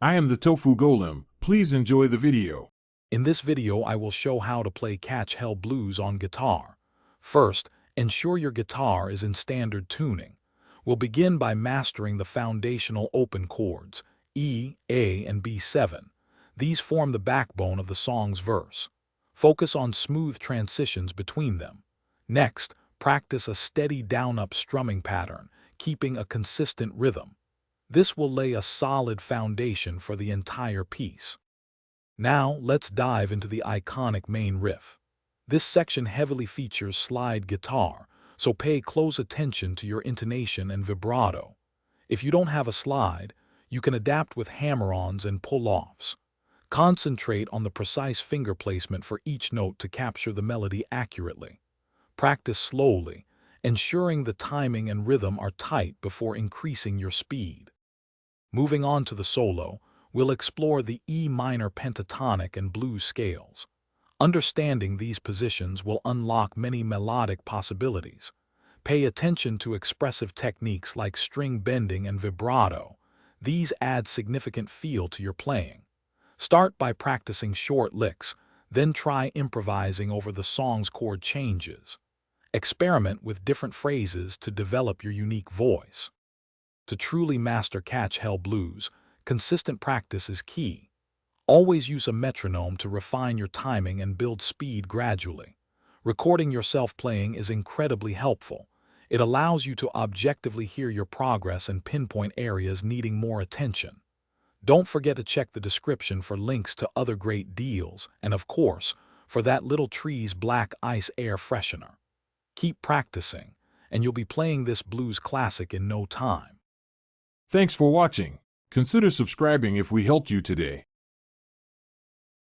I am the Tofu Golem. Please enjoy the video. In this video, I will show how to play Catch Hell Blues on guitar. First, ensure your guitar is in standard tuning. We'll begin by mastering the foundational open chords, E, A, and B7. These form the backbone of the song's verse. Focus on smooth transitions between them. Next, practice a steady down-up strumming pattern, keeping a consistent rhythm. This will lay a solid foundation for the entire piece. Now, let's dive into the iconic main riff. This section heavily features slide guitar, so pay close attention to your intonation and vibrato. If you don't have a slide, you can adapt with hammer-ons and pull-offs. Concentrate on the precise finger placement for each note to capture the melody accurately. Practice slowly, ensuring the timing and rhythm are tight before increasing your speed. Moving on to the solo, we'll explore the E minor pentatonic and blues scales. Understanding these positions will unlock many melodic possibilities. Pay attention to expressive techniques like string bending and vibrato. These add significant feel to your playing. Start by practicing short licks, then try improvising over the song's chord changes. Experiment with different phrases to develop your unique voice. To truly master Catch Hell Blues, consistent practice is key. Always use a metronome to refine your timing and build speed gradually. Recording yourself playing is incredibly helpful. It allows you to objectively hear your progress and pinpoint areas needing more attention. Don't forget to check the description for links to other great deals and, of course, for that Little Trees Black Ice Air Freshener. Keep practicing, and you'll be playing this blues classic in no time. Thanks for watching. Consider subscribing if we helped you today.